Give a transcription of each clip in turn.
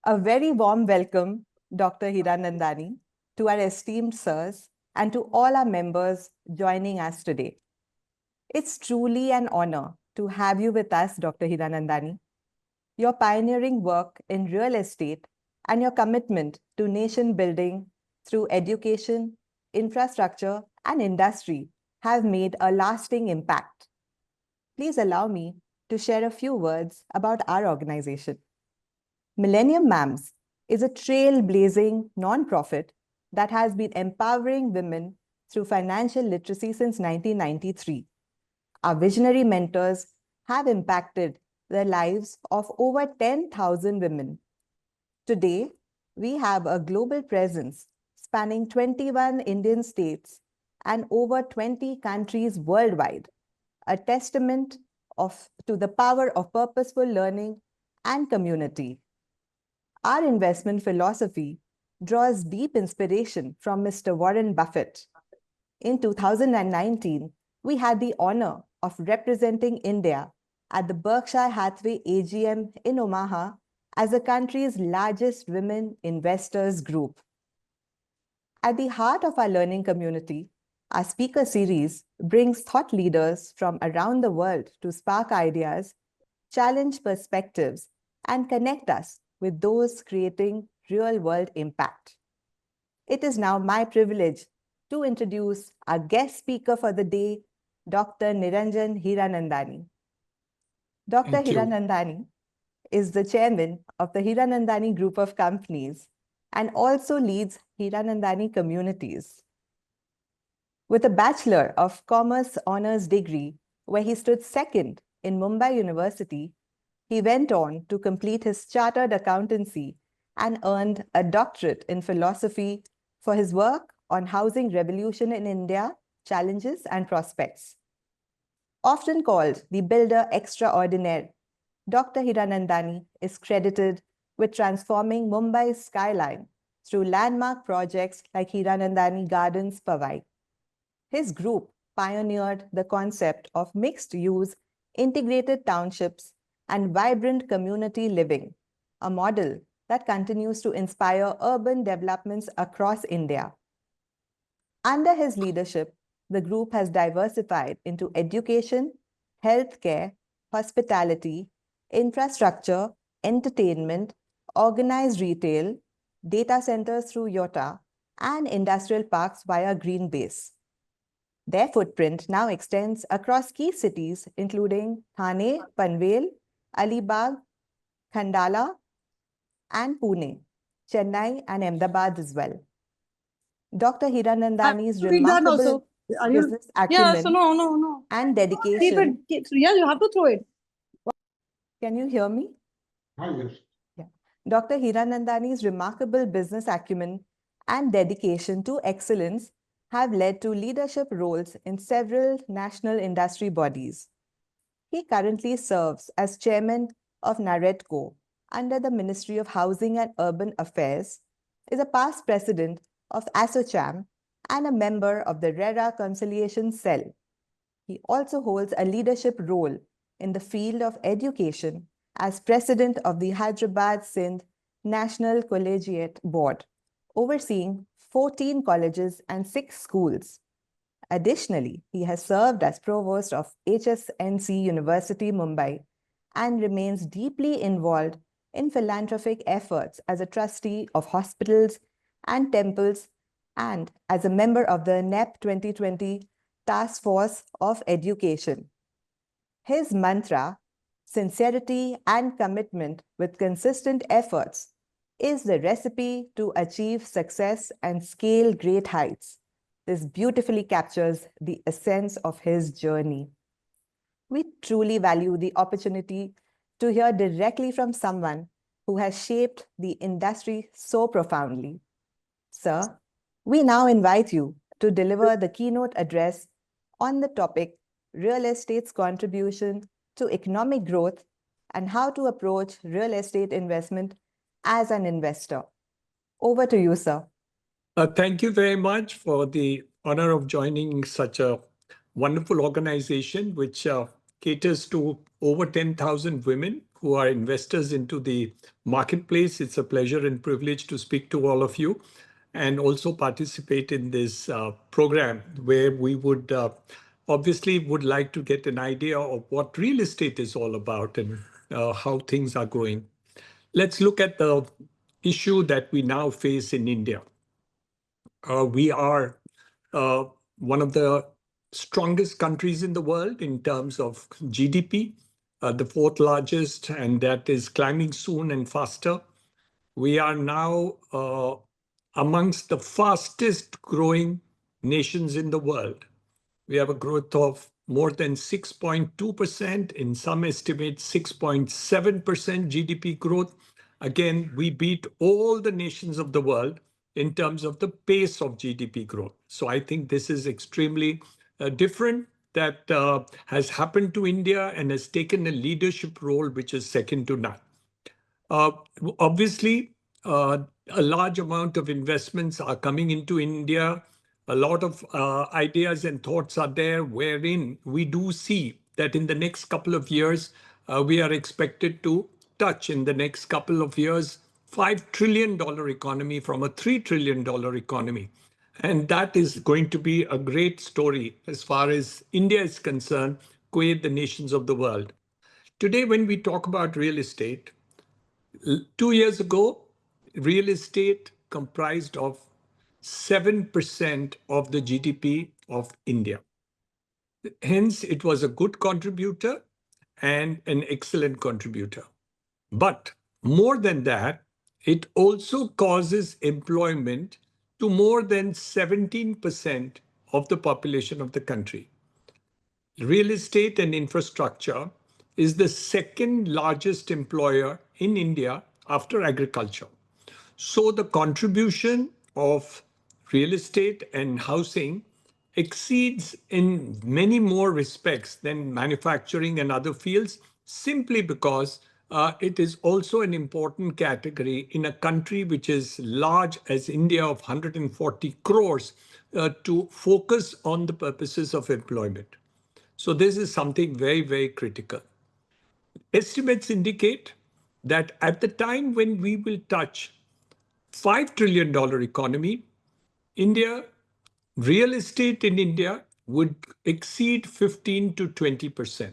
A very warm welcome, Dr. Hiranandani, to our esteemed sirs and to all our members joining us today. It's truly an honor to have you with us, Dr. Hiranandani. Your pioneering work in real estate and your commitment to nation building through education, infrastructure, and industry have made a lasting impact. Please allow me to share a few words about our organization. Millennium Mams is a trailblazing nonprofit that has been empowering women through financial literacy since 1993. Our visionary mentors have impacted the lives of over 10,000 women. Today, we have a global presence spanning 21 Indian states and over 20 countries worldwide, a testament to the power of purposeful learning and community. Our investment philosophy draws deep inspiration from Mr. Warren Buffett. In 2019, we had the honor of representing India at the Berkshire Hathaway AGM in Omaha as the country's largest women investors group. At the heart of our learning community, our speaker series brings thought leaders from around the world to spark ideas, challenge perspectives, and connect us with those creating real-world impact. It is now my privilege to introduce our guest speaker for the day, Dr. Niranjan Hiranandani. Dr. Hiranandani is the chairman of the Hiranandani Group of companies and also leads Hiranandani communities. With a Bachelor of Commerce honors degree, where he stood second in Mumbai University, he went on to complete his chartered accountancy and earned a doctorate in philosophy for his work on housing revolution in India, challenges and prospects. Often called the builder extraordinaire, Dr. Hiranandani is credited with transforming Mumbai's skyline through landmark projects like Hiranandani Gardens Powai. His group pioneered the concept of mixed-use, integrated townships and vibrant community living, a model that continues to inspire urban developments across India. Under his leadership, the group has diversified into education, healthcare, hospitality, infrastructure, entertainment, organized retail, data centers through Yota, and industrial parks via Green Base. Their footprint now extends across key cities, including Thane, Panvel, Alibag, Khandala, and Pune, Chennai, and Ahmedabad as well. Dr. Hiranandani's remarkable business acumen and dedication. You have to throw it. Can you hear me? Yes. Yeah. Dr. Hiranandani's remarkable business acumen and dedication to excellence have led to leadership roles in several national industry bodies. He currently serves as chairman of NAREDCO under the Ministry of Housing and Urban Affairs, is a past president of ASSOCHAM, and a member of the RERA Conciliation Cell. He also holds a leadership role in the field of education as president of the Hyderabad Sindh National Collegiate Board, overseeing 14 colleges and 6 schools. Additionally, he has served as provost of HSNC University, Mumbai, and remains deeply involved in philanthropic efforts as a trustee of hospitals and temples and as a member of the NEP 2020 Task Force of Education. His mantra, sincerity and commitment with consistent efforts, is the recipe to achieve success and scale great heights. This beautifully captures the essence of his journey. We truly value the opportunity to hear directly from someone who has shaped the industry so profoundly. Sir, we now invite you to deliver the keynote address on the topic, real estate's contribution to economic growth and how to approach real estate investment as an investor. Over to you, sir. Thank you very much for the honor of joining such a wonderful organization which caters to over 10,000 women who are investors into the marketplace. It's a pleasure and privilege to speak to all of you and also participate in this program where we would obviously would like to get an idea of what real estate is all about and how things are going. Let's look at the issue that we now face in India. We are one of the strongest countries in the world in terms of GDP, the fourth largest, and that is climbing soon and faster. We are now amongst the fastest growing nations in the world. We have a growth of more than 6.2%, in some estimates 6.7% GDP growth. Again, we beat all the nations of the world in terms of the pace of GDP growth. So I think this is extremely different that has happened to India and has taken a leadership role which is second to none. Obviously, a large amount of investments are coming into India. A lot of ideas and thoughts are there, wherein we do see that in the next couple of years, we are expected to touch in the next couple of years $5 trillion economy from a $3 trillion economy. And that is going to be a great story as far as India is concerned, with the nations of the world. Today, when we talk about real estate, 2 years ago, real estate comprised of 7% of the GDP of India. Hence, it was a good contributor and an excellent contributor. But more than that, it also causes employment to more than 17% of the population of the country. Real estate and infrastructure is the second largest employer in India after agriculture. So the contribution of real estate and housing exceeds in many more respects than manufacturing and other fields, simply because it is also an important category in a country which is large as India of 140 crores to focus on the purposes of employment. So this is something very, very critical. Estimates indicate that at the time when we will touch $5 trillion economy, India, real estate in India would exceed 15 to 20%,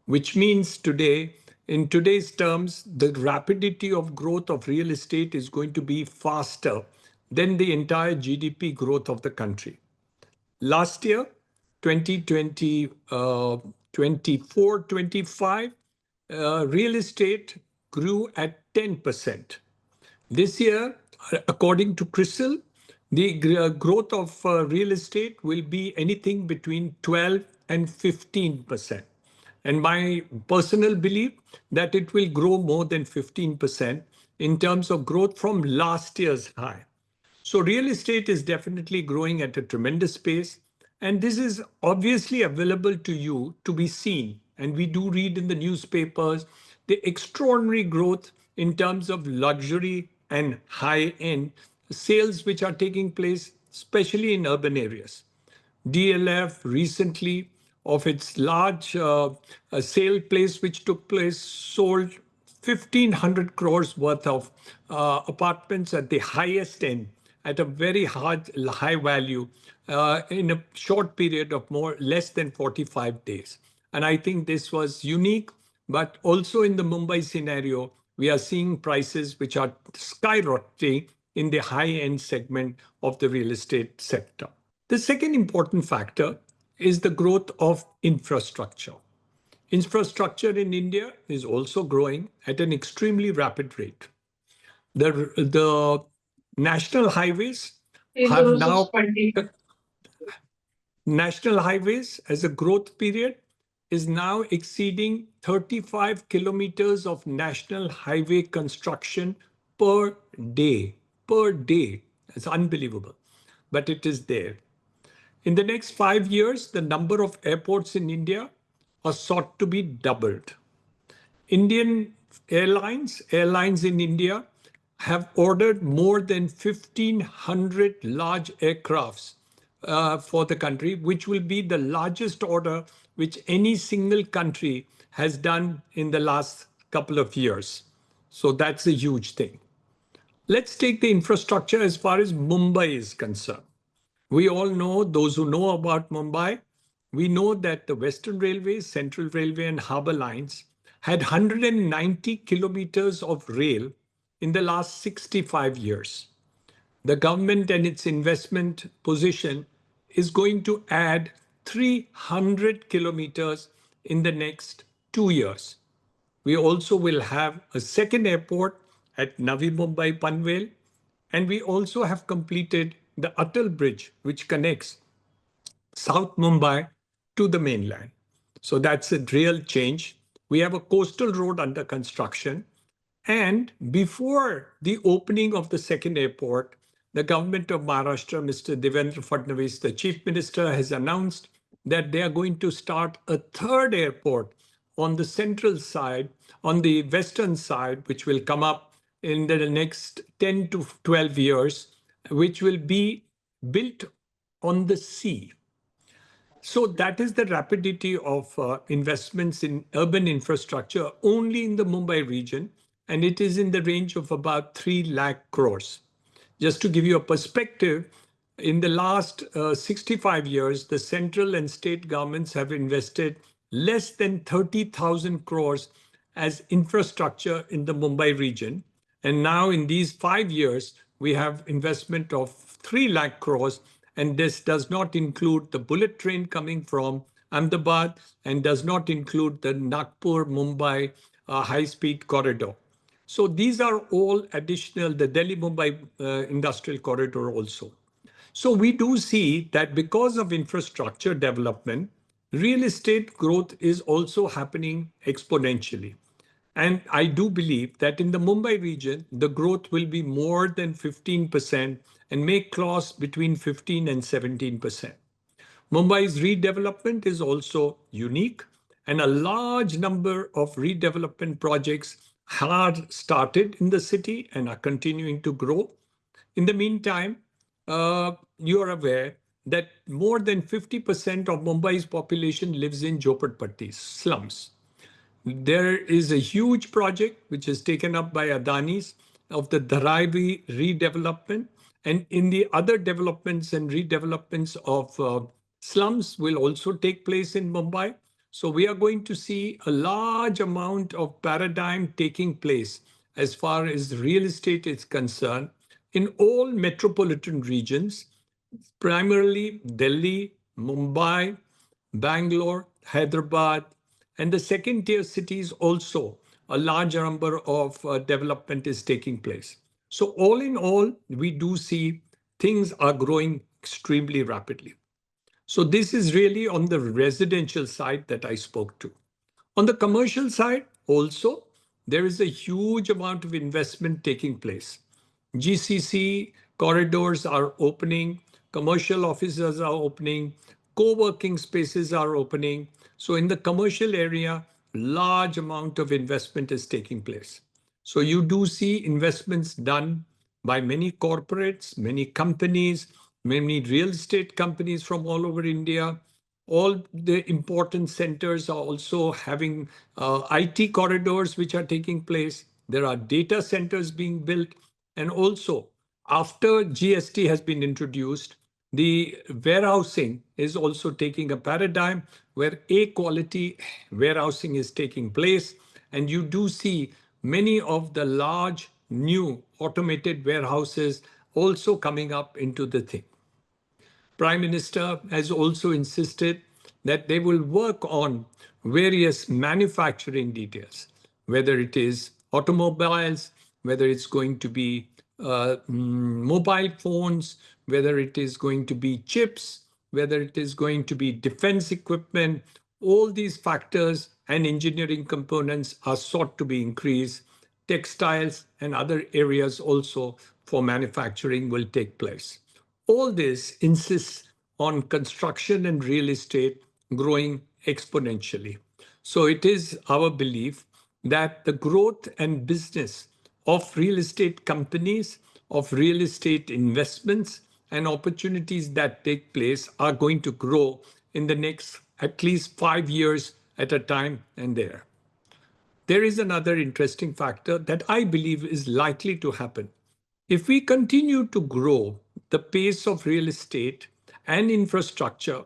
which means today, in today's terms, the rapidity of growth of real estate is going to be faster than the entire GDP growth of the country. Last year, 2020, 24-25, real estate grew at 10%. This year, according to CRISIL, the growth of real estate will be anything between 12 and 15%. And my personal belief that it will grow more than 15% in terms of growth from last year's high. So real estate is definitely growing at a tremendous pace. And this is obviously available to you to be seen. And we do read in the newspapers the extraordinary growth in terms of luxury and high-end sales which are taking place, especially in urban areas. DLF recently, of its large sale place which took place, sold 1,500 crores worth of apartments at the highest end at a very high value in a short period of less than 45 days. And I think this was unique, but also in the Mumbai scenario, we are seeing prices which are skyrocketing in the high-end segment of the real estate sector. The second important factor is the growth of infrastructure. Infrastructure in India is also growing at an extremely rapid rate. The national highways have now, national highways as a growth period is now exceeding 35 kilometers of national highway construction per day. Per day. It's unbelievable, but it is there. In the next 5 years, the number of airports in India are sought to be doubled. Indian airlines in India have ordered more than 1,500 large aircrafts for the country, which will be the largest order which any single country has done in the last couple of years. So that's a huge thing. Let's take the infrastructure as far as Mumbai is concerned. We all know, those who know about Mumbai, we know that the Western Railway, Central Railway, and Harbour Lines had 190 kilometers of rail in the last 65 years. The government and its investment position is going to add 300 kilometers in the next 2 years. We also will have a second airport at Navi Mumbai Panvel, and we also have completed the Atal Bridge, which connects South Mumbai to the mainland. So that's a real change. We have a coastal road under construction. And before the opening of the second airport, the government of Maharashtra, Mr. Devendra Fadnavis, the chief minister, has announced that they are going to start a third airport on the central side, on the western side, which will come up in the next 10 to 12 years, which will be built on the sea. So that is the rapidity of investments in urban infrastructure only in the Mumbai region, and it is in the range of about 3 lakh crores. Just to give you a perspective, in the last 65 years, the central and state governments have invested less than 30,000 crores as infrastructure in the Mumbai region. And now in these 5 years, we have investment of 3 lakh crores. And this does not include the bullet train coming from Ahmedabad and does not include the Nagpur-Mumbai high-speed corridor. So these are all additional, the Delhi-Mumbai industrial corridor also. So we do see that because of infrastructure development, real estate growth is also happening exponentially. And I do believe that in the Mumbai region, the growth will be more than 15% and may cross between 15 and 17%. Mumbai's redevelopment is also unique, and a large number of redevelopment projects have started in the city and are continuing to grow. In the meantime, you are aware that more than 50% of Mumbai's population lives in Jhopatpattis, slums. There is a huge project which is taken up by Adani's of the Dharavi redevelopment. And in the other developments and redevelopments of slums will also take place in Mumbai. So we are going to see a large amount of paradigm taking place as far as real estate is concerned in all metropolitan regions, primarily Delhi, Mumbai, Bangalore, Hyderabad, and the second tier cities also, a large number of development is taking place. So all in all, we do see things are growing extremely rapidly. So this is really on the residential side that I spoke to. On the commercial side also, there is a huge amount of investment taking place. GCC corridors are opening, commercial offices are opening, co-working spaces are opening. So in the commercial area, large amount of investment is taking place. So you do see investments done by many corporates, many companies, many real estate companies from all over India. All the important centers are also having IT corridors which are taking place. There are data centers being built. And also, after GST has been introduced, the warehousing is also taking a paradigm where A-quality warehousing is taking place. And you do see many of the large new automated warehouses also coming up into the thing. Prime Minister has also insisted that they will work on various manufacturing details, whether it is automobiles, whether it's going to be mobile phones, whether it is going to be chips, whether it is going to be defense equipment. All these factors and engineering components are sought to be increased. Textiles and other areas also for manufacturing will take place. All this insists on construction and real estate growing exponentially. So it is our belief that the growth and business of real estate companies, of real estate investments, and opportunities that take place are going to grow in the next at least 5 years at a time and there. there is another interesting factor that I believe is likely to happen. If we continue to grow the pace of real estate and infrastructure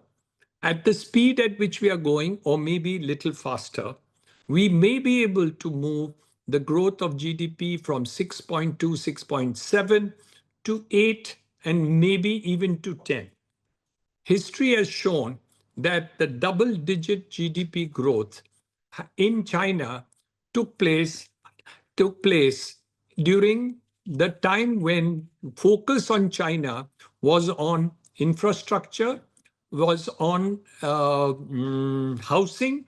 at the speed at which we are going, or maybe a little faster, we may be able to move the growth of GDP from 6.2, 6.7 to 8, and maybe even to 10. History has shown that the double-digit GDP growth in China took place during the time when focus on China was on infrastructure, was on housing,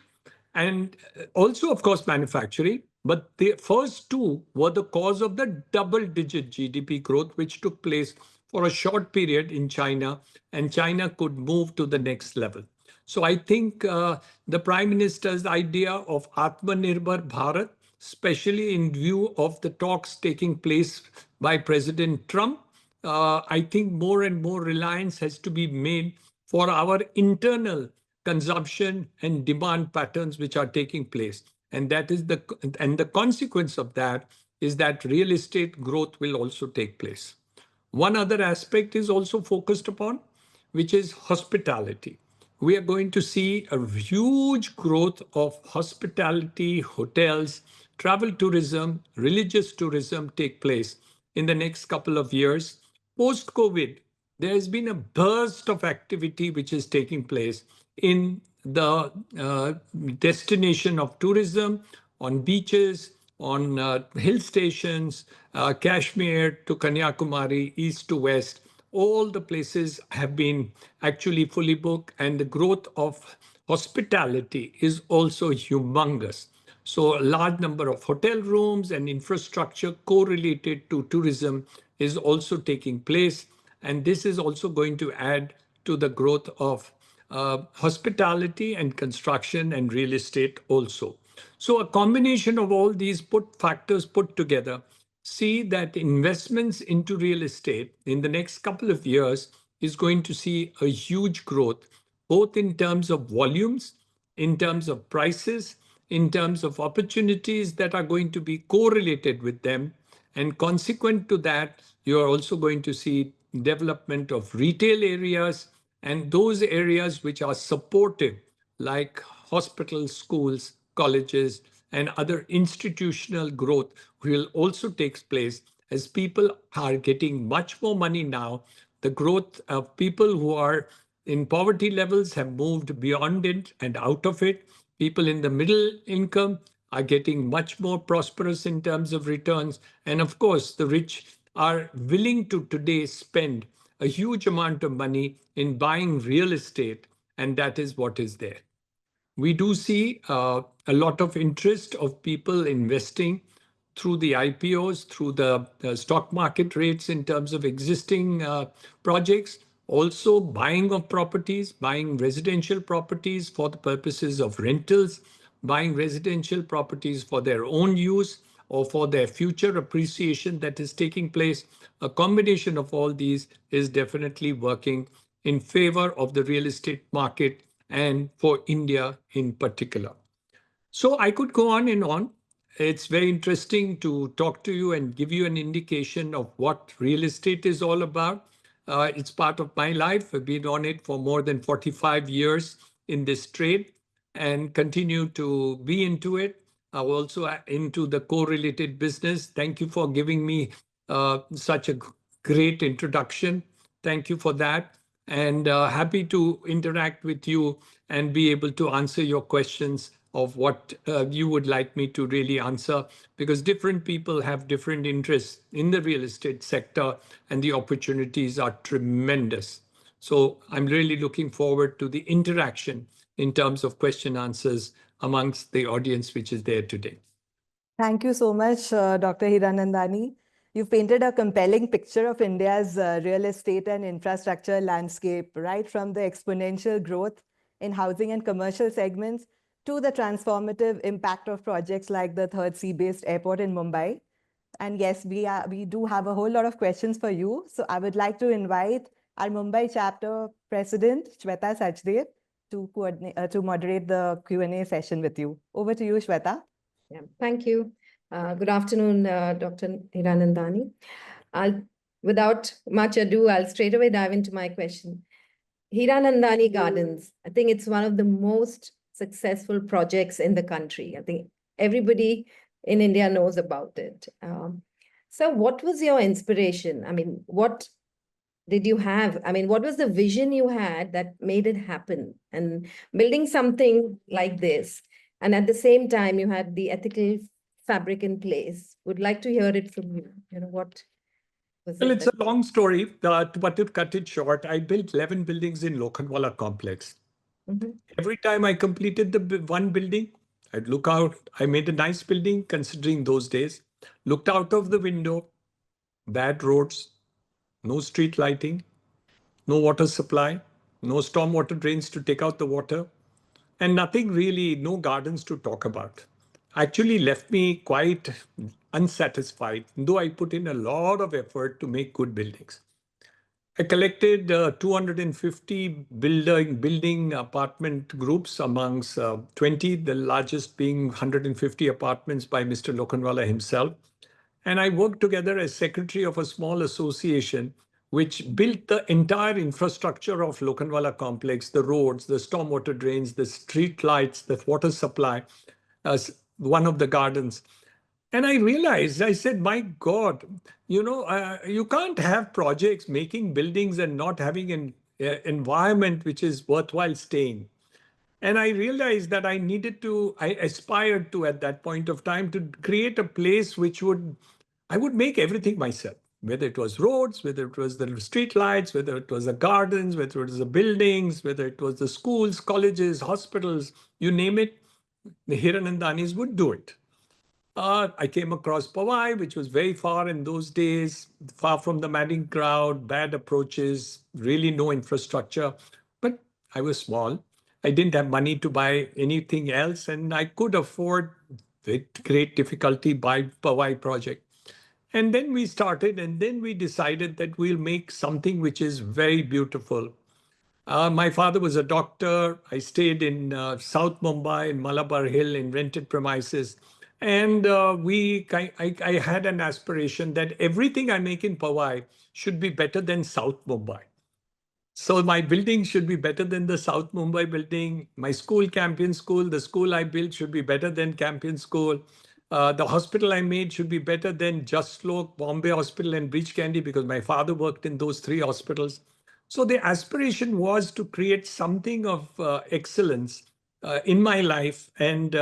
and also, of course, manufacturing. But the first two were the cause of the double-digit GDP growth, which took place for a short period in China, and China could move to the next level. So I think the Prime Minister's idea of Atmanirbhar Bharat, especially in view of the talks taking place by President Trump, I think more and more reliance has to be made for our internal consumption and demand patterns which are taking place. And the consequence of that is that real estate growth will also take place. One other aspect is also focused upon, which is hospitality. We are going to see a huge growth of hospitality, hotels, travel tourism, religious tourism take place in the next couple of years. Post-COVID, there has been a burst of activity which is taking place in the destination of tourism, on beaches, on hill stations, Kashmir to Kanyakumari, east to west. All the places have been actually fully booked, and the growth of hospitality is also humongous. So a large number of hotel rooms and infrastructure correlated to tourism is also taking place. And this is also going to add to the growth of hospitality and construction and real estate also. So a combination of all these factors put together see that investments into real estate in the next couple of years is going to see a huge growth, both in terms of volumes, in terms of prices, in terms of opportunities that are going to be correlated with them. And consequent to that, you are also going to see development of retail areas and those areas which are supportive, like hospitals, schools, colleges, and other institutional growth will also take place as people are getting much more money now. The growth of people who are in poverty levels have moved beyond it and out of it. People in the middle income are getting much more prosperous in terms of returns. And of course, the rich are willing to today spend a huge amount of money in buying real estate, and that is what is there. We do see a lot of interest of people investing through the IPOs, through the stock market rates in terms of existing projects, also buying of properties, buying residential properties for the purposes of rentals, buying residential properties for their own use or for their future appreciation that is taking place. A combination of all these is definitely working in favor of the real estate market and for India in particular. So I could go on and on. It's very interesting to talk to you and give you an indication of what real estate is all about. It's part of my life. I've been on it for more than 45 years in this trade and continue to be into it. I'm also into the correlated business. Thank you for giving me such a great introduction. Thank you for that. And happy to interact with you and be able to answer your questions of what you would like me to really answer, because different people have different interests in the real estate sector and the opportunities are tremendous. So I'm really looking forward to the interaction in terms of question answers amongst the audience which is there today. Thank you so much, Dr. Hiranandani. You've painted a compelling picture of India's real estate and infrastructure landscape, right from the exponential growth in housing and commercial segments to the transformative impact of projects like the third sea-based airport in Mumbai. And yes, we do have a whole lot of questions for you. So I would like to invite our Mumbai chapter president, Shweta Sachdev, to moderate the Q&A session with you. Over to you, Shweta. Yeah, thank you. Good afternoon, Dr. Hiranandani. Without much ado, I'll straight away dive into my question. Hiranandani Gardens, I think it's one of the most successful projects in the country. I think everybody in India knows about it. So what was your inspiration? I mean, what did you have? I mean, what was the vision you had that made it happen? And building something like this, and at the same time, you had the ethical fabric in place. Would like to hear it from you. You know, what was Well, it it's that? a long story, but to cut it short, I built 11 buildings in Lokhandwala complex. Mhm. Every time I completed the one building, I'd look out. I made a nice building considering those days. Looked out of the window, bad roads, no street lighting, no water supply, no storm water drains to take out the water, and nothing really, no gardens to talk about. Actually left me quite unsatisfied, though I put in a lot of effort to make good buildings. I collected 250 building apartment groups amongst 20, the largest being 150 apartments by Mr. Lokhandwala himself. And I worked together as secretary of a small association which built the entire infrastructure of Lokhandwala complex, the roads, the stormwater drains, the street lights, the water supply, as one of the gardens. And I realized, I said, my God, you can't have projects making buildings and not having an environment which is worthwhile staying. And I realized that I aspired to at that point of time to create a place I would make everything myself, whether it was roads, whether it was the street lights, whether it was the gardens, whether it was the buildings, whether it was the schools, colleges, hospitals, you name it, the Hiranandanis would do it. I came across Powai, which was very far in those days, far from the madding crowd, bad approaches, really no infrastructure. But I was small. I didn't have money to buy anything else, and I could afford with great difficulty buy Powai project. And then we started, and then we decided that we'll make something which is very beautiful. My father was a doctor. I stayed in South Mumbai, in Malabar Hill, in rented premises. And I had an aspiration that everything I make in Powai should be better than South Mumbai. So my building should be better than the South Mumbai building. My school, Campion School, the school I built should be better than Campion School. The hospital I made should be better than Just Lok, Bombay Hospital, and Breach Candy because my father worked in those three hospitals. So the aspiration was to create something of excellence in my life, and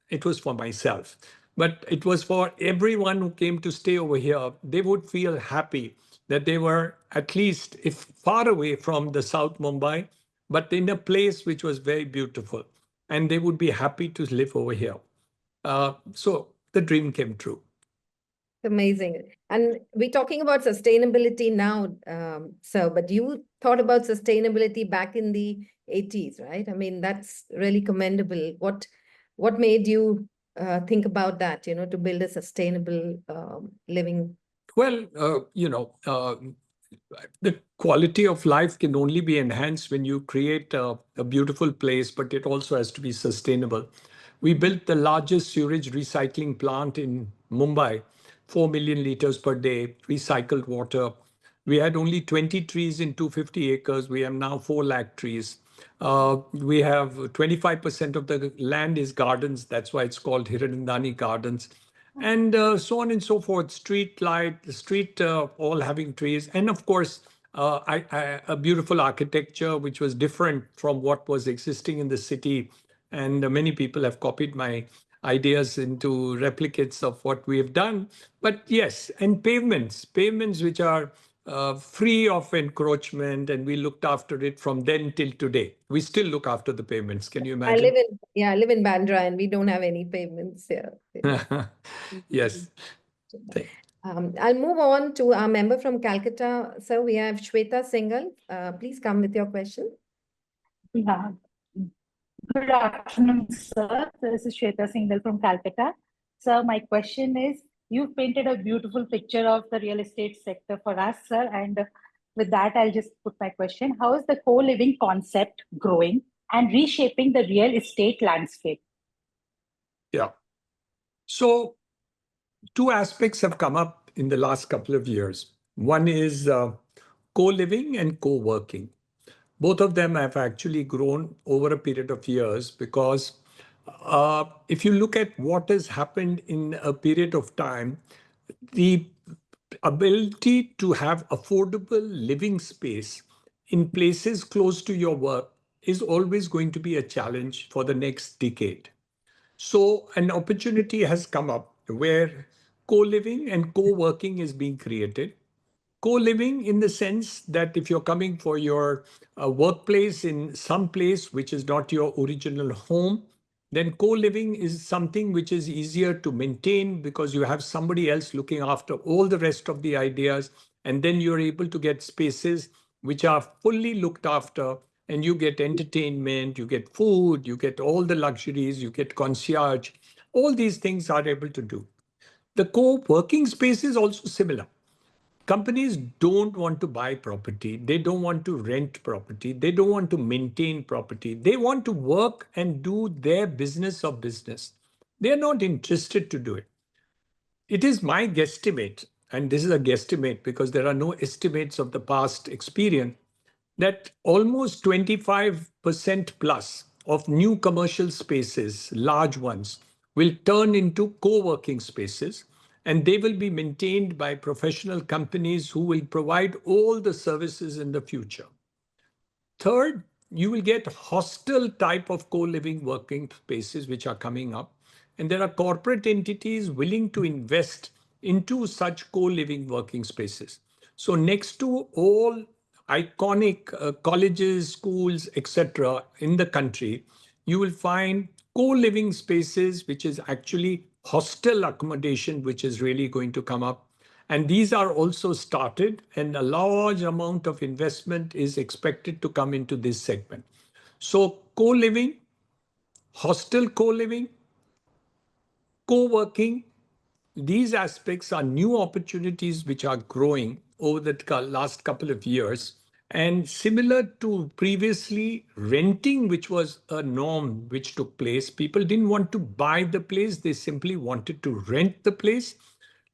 it was for myself. But it was for everyone who came to stay over here. They would feel happy that they were at least if far away from the South Mumbai, but in a place which was very beautiful, and they would be happy to live over here. So the dream came true. Amazing. And we're talking about sustainability now, sir, but you thought about sustainability back in the 80s, right? I mean, that's really commendable. What made you think about that, you know, to build a sustainable living? Well, the quality of life can only be enhanced when you create a beautiful place, but it also has to be sustainable. We built the largest sewage recycling plant in Mumbai, 4 million liters per day, recycled water. We had only 20 trees in 250 acres. We have now 4 lakh trees. We have 25% of the land is gardens. That's why it's called Hiranandani Gardens. And so on and so forth. Street light, street all having trees. And of course, a beautiful architecture, which was different from what was existing in the city. And many people have copied my ideas into replicates of what we have done. But yes, and pavements which are free of encroachment, and we looked after it from then till today. We still look after the pavements. Can you imagine? I live in Bandra, and we don't have any pavements here. Yes. I'll move on to our member from Calcutta. So we have Shweta Singhal. Please come with your question. Yeah. Good afternoon, sir. This is Shweta Singhal from Calcutta. Sir, my question is, you've painted a beautiful picture of the real estate sector for us, sir. And with that, I'll just put my question. How is the co-living concept growing and reshaping the real estate landscape? Yeah. So two aspects have come up in the last couple of years. One is co-living and co-working. Both of them have actually grown over a period of years because if you look at what has happened in a period of time, the ability to have affordable living space in places close to your work is always going to be a challenge for the next decade. So an opportunity has come up where co-living and co-working is being created. Co-living in the sense that if you're coming for your workplace in some place which is not your original home, then co-living is something which is easier to maintain because you have somebody else looking after all the rest of the ideas, and then you're able to get spaces which are fully looked after, and you get entertainment, you get food, you get all the luxuries, you get concierge. All these things are able to do. The co-working space is also similar. Companies don't want to buy property. They don't want to rent property. They don't want to maintain property. They want to work and do their business of business. They're not interested to do it. It is my guesstimate, and this is a guesstimate because there are no estimates of the past experience, that almost 25% plus of new commercial spaces, large ones, will turn into co-working spaces, and they will be maintained by professional companies who will provide all the services in the future. Third, you will get hostel type of co-living working spaces which are coming up. And there are corporate entities willing to invest into such co-living working spaces. So next to all iconic colleges, schools, etc. in the country, you will find co-living spaces, which is actually hostel accommodation, which is really going to come up. And these are also started, and a large amount of investment is expected to come into this segment. So co-living, hostel co-living, co-working, these aspects are new opportunities which are growing over the last couple of years. And similar to previously renting, which was a norm which took place, people didn't want to buy the place, they simply wanted to rent the place.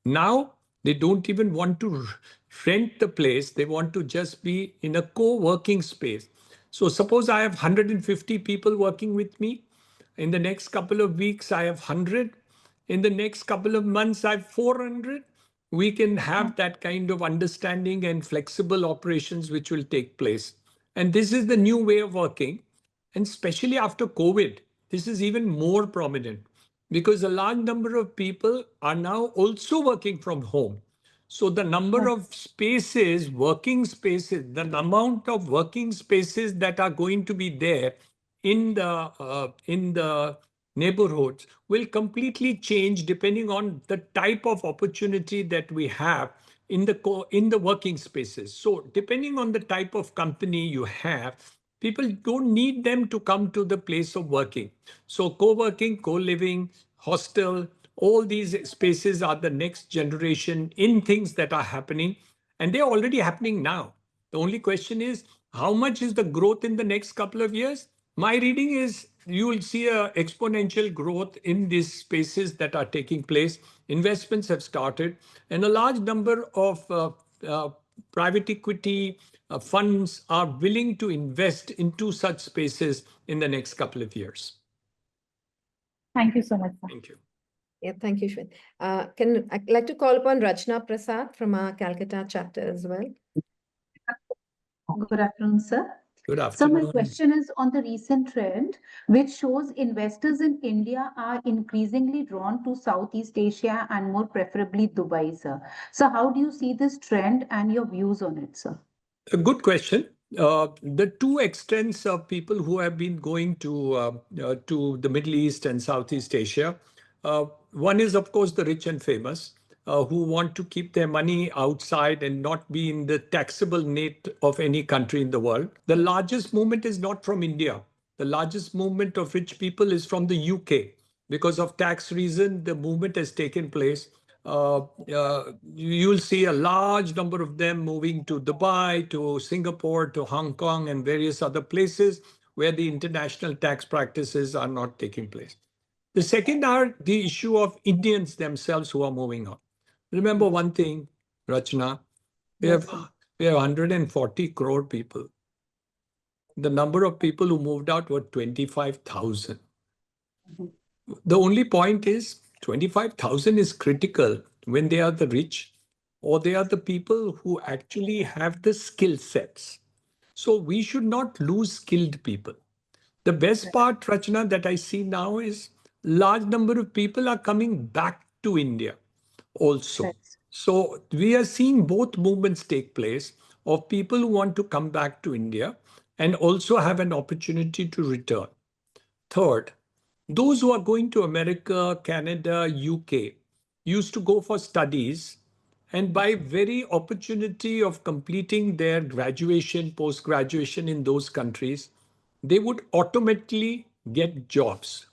Now they don't even want to rent the place, they want to just be in a co-working space. So suppose I have 150 people working with me. In the next couple of weeks, I have 100. In the next couple of months, I have 400. We can have that kind of understanding and flexible operations which will take place. And this is the new way of working. And especially after COVID, this is even more prominent because a large number of people are now also working from home. So the number of spaces, working spaces, the amount of working spaces that are going to be there in the neighborhoods will completely change depending on the type of opportunity that we have in the working spaces. So depending on the type of company you have, people don't need them to come to the place of working. So co-working, co-living, hostel, all these spaces are the next generation in things that are happening, and they're already happening now. The only question is, how much is the growth in the next couple of years? My reading is you will see a exponential growth in these spaces that are taking place. Investments have started, and a large number of private equity funds are willing to invest into such spaces in the next couple of years. Thank you so much, sir. Thank you. Yeah, thank you, Shwet. I'd like to call upon Rachna Prasad from our Calcutta chapter as well. Good afternoon, sir. Good So afternoon. my question is on the recent trend, which shows investors in India are increasingly drawn to Southeast Asia and more preferably Dubai, sir. So how do you see this trend and your views on it, sir? A good question. The two extents of people who have been going to the Middle East and Southeast Asia. One is, of course, the rich and famous who want to keep their money outside and not be in the taxable net of any country in the world. The largest movement is not from India. The largest movement of rich people is from the UK. Because of tax reason, the movement has taken place. You'll see a large number of them moving to Dubai, to Singapore, to Hong Kong, and various other places where the international tax practices are not taking place. The second are the issue of Indians themselves who are moving out. Remember one thing, Rachna, we Yes, have 140 crore people. The number of people who moved out were 25,000. The only point is 25,000 is critical when they are the rich or they are the people who actually have the skill sets. So we should not lose skilled people. The best part, Rachna, that I see now is large number of people are coming back to India also. Right. So we are seeing both movements take place of people who want to come back to India and also have an opportunity to return. Third, those who are going to America, Canada, UK used to go for studies, and by very opportunity of completing their graduation, post-graduation in those countries, they would automatically get jobs.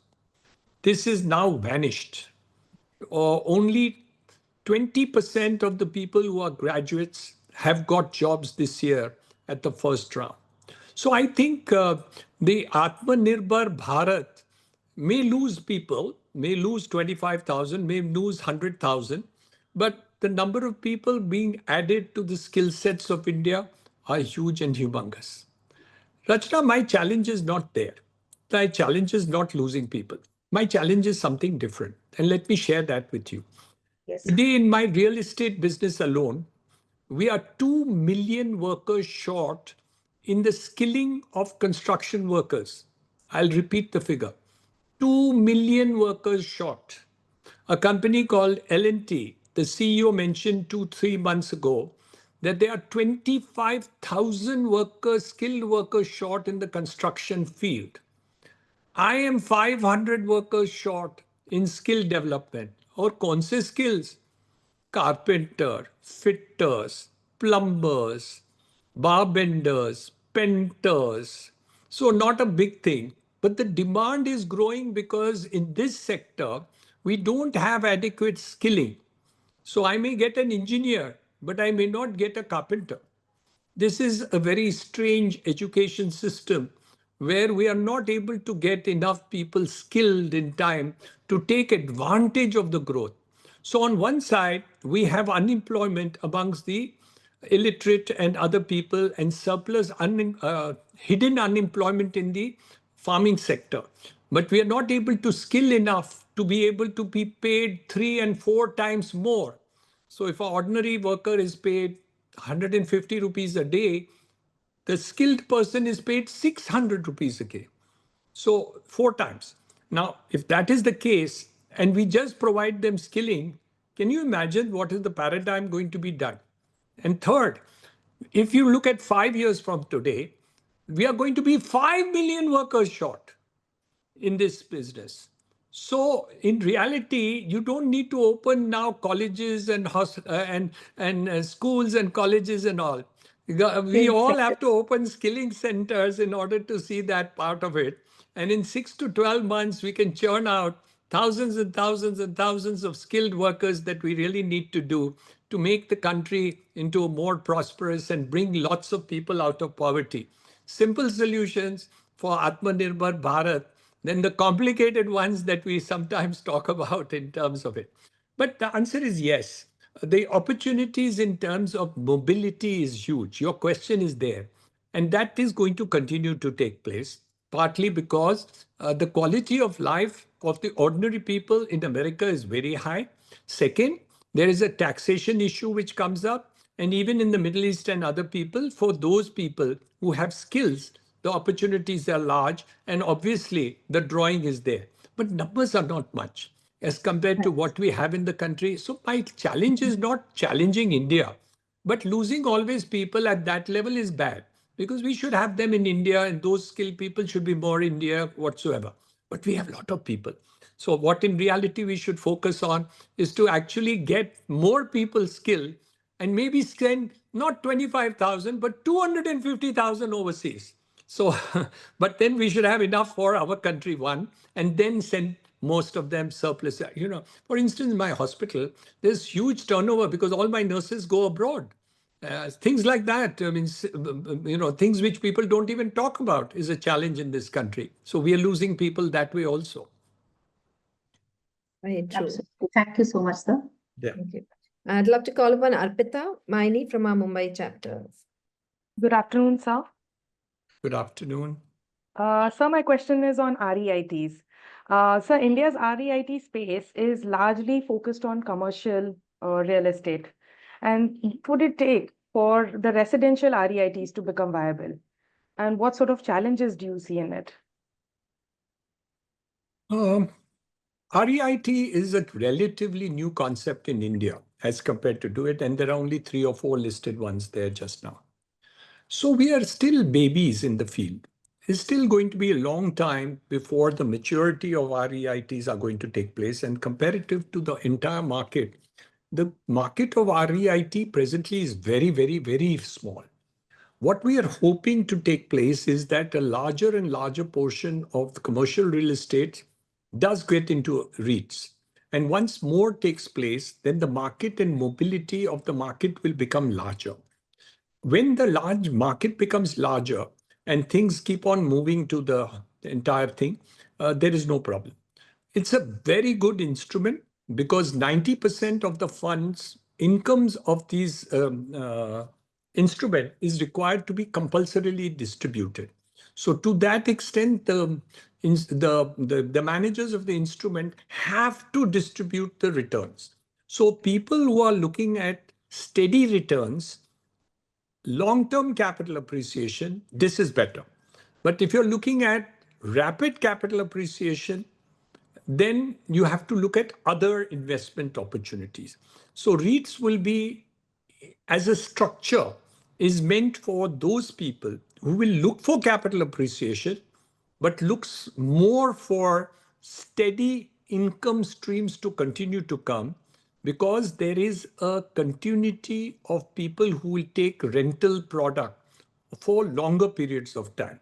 This is now vanished. Only 20% of the people who are graduates have got jobs this year at the first round. So I think the Atmanirbhar Bharat may lose people, may lose 25,000, may lose 100,000, but the number of people being added to the skill sets of India are huge and humongous. Rachna, my challenge is not there. My challenge is not losing people. My challenge is something different. And let me share that with you. yes, Today, in my real estate business alone, we are 2 million workers short in the skilling of construction workers. I'll repeat the figure. 2 million workers short. A company called L&T, the CEO mentioned 2-3 months ago that there are 25,000 workers, skilled workers short in the construction field. I am 500 workers short in skill development. और कौन से skills? Carpenter, fitters, plumbers, barbenders, painters. So not a big thing, but the demand is growing because in this sector, we don't have adequate skilling. So I may get an engineer, but I may not get a carpenter. This is a very strange education system where we are not able to get enough people skilled in time to take advantage of the growth. So on one side, we have unemployment amongst the illiterate and other people and surplus hidden unemployment in the farming sector. But we are not able to skill enough to be able to be paid 3 and 4 times more. So if an ordinary worker is paid 150 rupees a day, the skilled person is paid 600 rupees a day. So 4 times. Now, if that is the case, and we just provide them skilling, can you imagine what is the paradigm going to be done? And third, if you look at 5 years from today, we are going to be 5 million workers short in this business. So in reality, you don't need to open now colleges and schools and colleges and all. We all have to open skilling centers in order to see that part of it. And in 6 to 12 months, we can churn out thousands and thousands and thousands of skilled workers that we really need to do to make the country into a more prosperous and bring lots of people out of poverty. Simple solutions for Atmanirbhar Bharat than the complicated ones that we sometimes talk about in terms of it. But the answer is yes. The opportunities in terms of mobility is huge. Your question is there. And that is going to continue to take place, partly because the quality of life of the ordinary people in America is very high. Second, there is a taxation issue which comes up. And even in the Middle East and other people, for those people who have skills, the opportunities are large. And obviously, the drawing is there. But numbers are not much as compared to what we have in the country. So my challenge is not challenging India, but losing always people at that level is bad because we should have them in India and those skilled people should be more India whatsoever. But we have a lot of people. So what in reality we should focus on is to actually get more people skilled and maybe spend not 25,000, but 250,000 overseas. So, but then we should have enough for our country, one, and then send most of them surplus. You know, for instance, in my hospital, there's huge turnover because all my nurses go abroad. Things like that. I mean, you know, things which people don't even talk about is a challenge in this country. So we are losing people that way also. Very true. Absolutely. Thank you so much, sir. Yeah. Thank you. I'd love to call upon Arpita Maini from our Mumbai chapter. Good afternoon, sir. Good afternoon. Sir, my question is on REITs. Sir, India's REIT space is largely focused on commercial real estate. And what would it take for the residential REITs to become viable? And what sort of challenges do you see in it? REIT is a relatively new concept in India as compared to do it, and there are only 3 or 4 listed ones there just now. So we are still babies in the field. It's still going to be a long time before the maturity of REITs are going to take place, and comparative to the entire market, the market of REIT presently is very, very, very small. What we are hoping to take place is that a larger and larger portion of the commercial real estate does get into REITs. And once more takes place, then the market and mobility of the market will become larger. When the large market becomes larger and things keep on moving to the entire thing, there is no problem. It's a very good instrument because 90% of the funds, incomes of these instrument is required to be compulsorily distributed. So to that extent, the managers of the instrument have to distribute the returns. So people who are looking at steady returns, long-term capital appreciation, this is better. But if you're looking at rapid capital appreciation, then you have to look at other investment opportunities. So REITs will be, as a structure, is meant for those people who will look for capital appreciation, but looks more for steady income streams to continue to come, because there is a continuity of people who will take rental product for longer periods of time.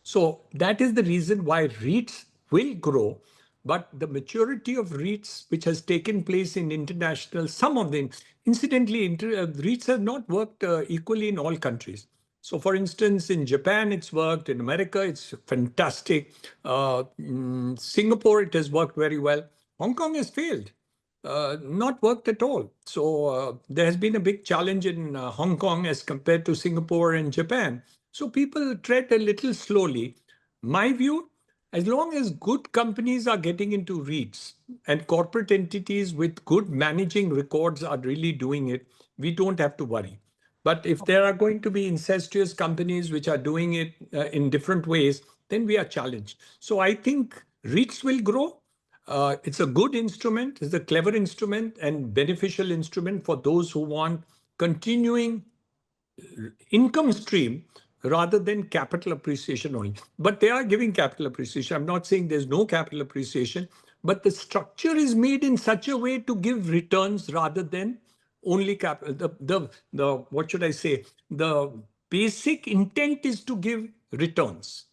So that is the reason why REITs will grow, but the maturity of REITs, which has taken place in international, some of them, incidentally, REITs have not worked equally in all countries. So for instance, in Japan, it's worked. In America, it's fantastic. Singapore, it has worked very well. Hong Kong has failed. Not worked at all. So there has been a big challenge in Hong Kong as compared to Singapore and Japan. So people tread a little slowly. My view, as long as good companies are getting into REITs and corporate entities with good managing records are really doing it, we don't have to worry. But if there are going to be incestuous companies which are doing it in different ways, then we are challenged. So I think REITs will grow. It's a good instrument, it's a clever instrument and beneficial instrument for those who want continuing income stream rather than capital appreciation only. But they are giving capital appreciation. I'm not saying there's no capital appreciation, but the structure is made in such a way to give returns rather than only capital. What should I say? The basic intent is to give returns.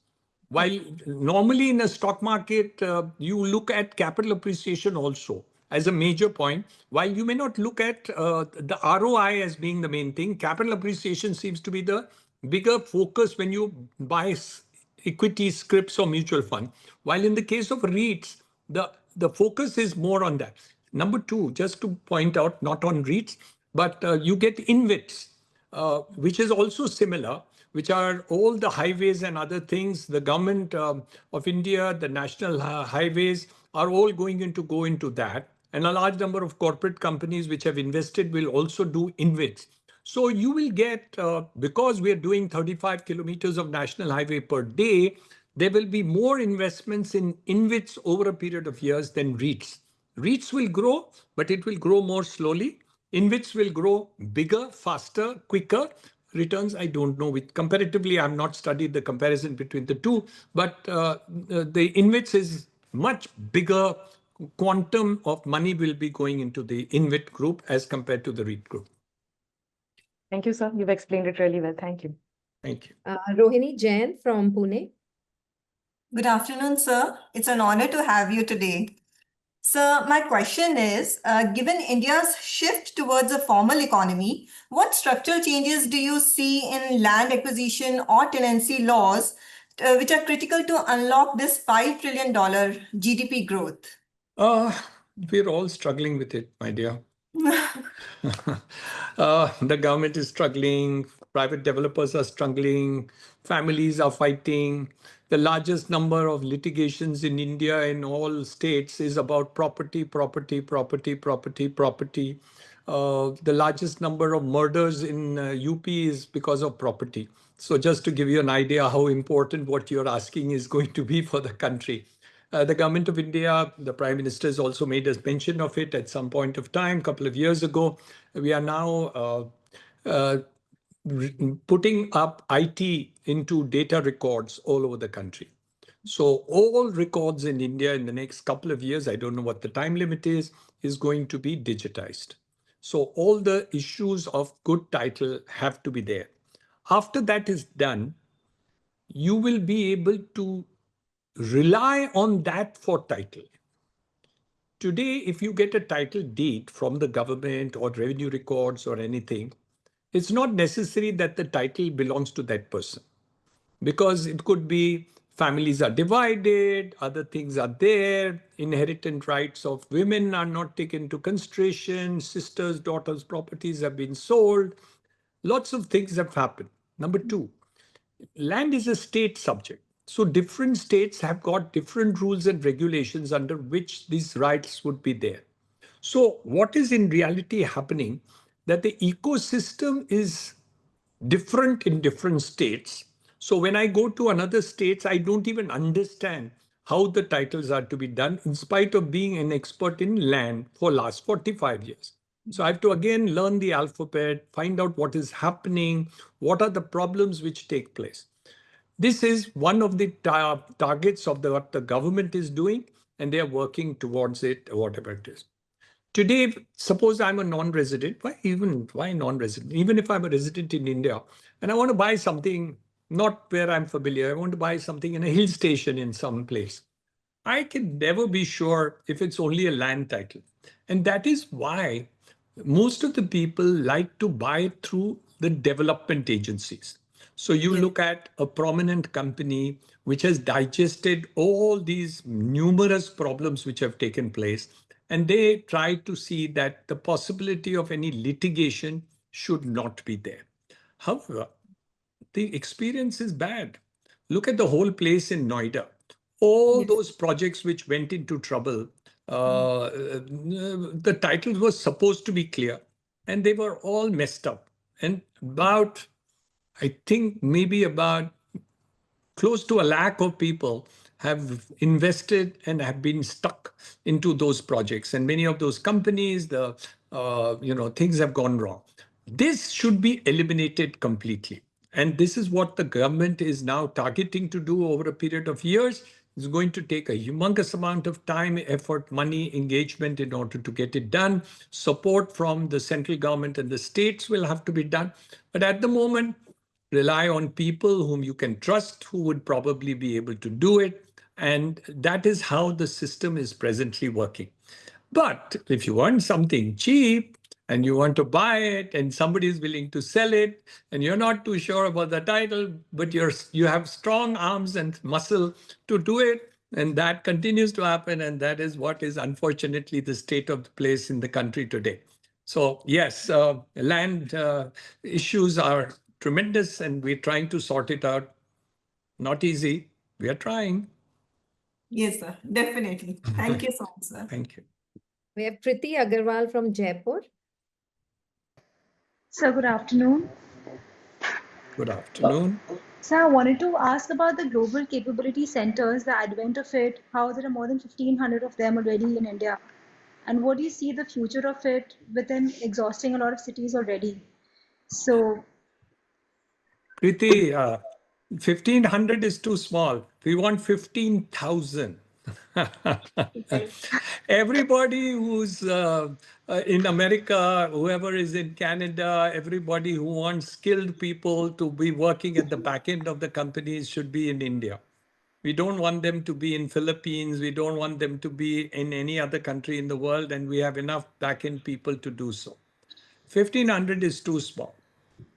While normally in a stock market, you look at capital appreciation also as a major point. While you may not look at the ROI as being the main thing, capital appreciation seems to be the bigger focus when you buy equity, scrips or mutual fund. While in the case of REITs, the focus is more on that. Number 2, just to point out, not on REITs, but you get InvITs, which is also similar, which are all the highways and other things. The government of India, the national highways are all going to go into that. And a large number of corporate companies which have invested will also do InvITs. So you will get, because we are doing 35 kilometers of national highway per day, there will be more investments in InvITs over a period of years than REITs. REITs will grow, but it will grow more slowly. InvITs will grow bigger, faster, quicker. Returns, I don't know. Comparatively, I have not studied the comparison between the two, but the InvITs is much bigger quantum of money will be going into the InvIT group as compared to the REIT group. Thank you, sir. You've explained it really well. Thank you. Thank you. Rohini Jain from Pune. Good afternoon, sir. It's an honor to have you today. Sir, my question is, given India's shift towards a formal economy, what structural changes do you see in land acquisition or tenancy laws which are critical to unlock this $5 trillion GDP growth? We're all struggling with it, my dear. The government is struggling, private developers are struggling, families are fighting. The largest number of litigations in India in all states is about property, property, property, property, property. The largest number of murders in UP is because of property. So just to give you an idea how important what you're asking is going to be for the country. The government of India, the Prime Minister has also made a mention of it at some point of time, a couple of years ago. We are now putting up IT into data records all over the country. So all records in India in the next couple of years, I don't know what the time limit is going to be digitized. So all the issues of good title have to be there. After that is done, you will be able to rely on that for title. Today, if you get a title deed from the government or revenue records or anything, it's not necessary that the title belongs to that person, because it could be families are divided, other things are there, inheritance rights of women are not taken into consideration, sisters, daughters' properties have been sold, lots of things have happened. Number two, land is a state subject. So different states have got different rules and regulations under which these rights would be there. So what is in reality happening, that the ecosystem is different in different states. So when I go to another states, I don't even understand how the titles are to be done, in spite of being an expert in land for last 45 years. So I have to again learn the alphabet, find out what is happening, what are the problems which take place. This is one of the targets of what the government is doing, and they are working towards it, whatever it is. Today, suppose I'm a non-resident. Why non-resident? Even if I'm a resident in India and I want to buy something not where I'm familiar, I want to buy something in a hill station in some place. I can never be sure if it's only a land title. And that is why most of the people like to buy through the development agencies. So you look at a prominent company which has digested all these numerous problems which have taken place, and they try to see that the possibility of any litigation should not be there. However, the experience is bad. Look at the whole place in Noida. All those projects which went into trouble, the titles were supposed to be clear, and they were all messed up. And I think maybe about close to 1 lakh of people have invested and have been stuck into those projects, and many of those companies, things have gone wrong. This should be eliminated completely, and this is what the government is now targeting to do over a period of years. It's going to take a humongous amount of time, effort, money, engagement in order to get it done. Support from the central government and the states will have to be done, but at the moment, rely on people whom you can trust, who would probably be able to do it. And that is how the system is presently working. But if you want something cheap and you want to buy it and somebody is willing to sell it and you're not too sure about the title, but you have strong arms and muscle to do it, and that continues to happen. And that is what is unfortunately the state of the place in the country today. So yes, land issues are tremendous, and we're trying to sort it out. Not easy. We are trying. Yes, sir. Definitely. Thank you so much, sir. Thank you. We have Priti Agarwal from Jaipur. Sir, good afternoon. Good afternoon. Sir, I wanted to ask about the global capability centers, the advent of it, how there are more than 1,500 of them already in India. And what do you see the future of it with them exhausting a lot of cities already? So, Preeti, 1,500 is too small. We want 15,000. Everybody who's in America, whoever is in Canada, everybody who wants skilled people to be working at the back end of the companies should be in India. We don't want them to be in Philippines. We don't want them to be in any other country in the world, and we have enough back end people to do so. 1,500 is too small.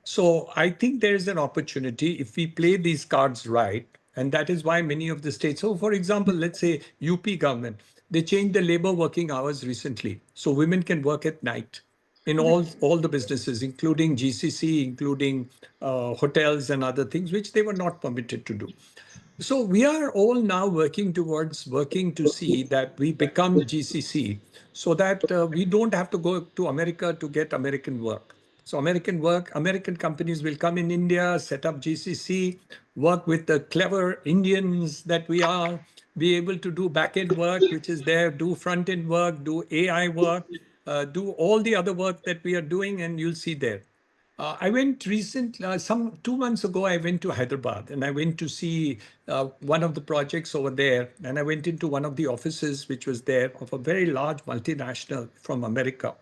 So I think there's an opportunity if we play these cards right. And that is why many of the states, so for example, let's say UP government, they changed the labor working hours recently. So women can work at night in all the businesses, including GCC, including hotels and other things, which they were not permitted to do. So we are all now working to see that we become GCC so that we don't have to go to America to get American work. So American companies will come in India, set up GCC, work with the clever Indians that we are, be able to do back-end work, which is there, do front-end work, do AI work, do all the other work that we are doing, and you'll see there. I went recently, 2 months ago, I went to Hyderabad and I went to see one of the projects over there. And I went into one of the offices which was there of a very large multinational from America.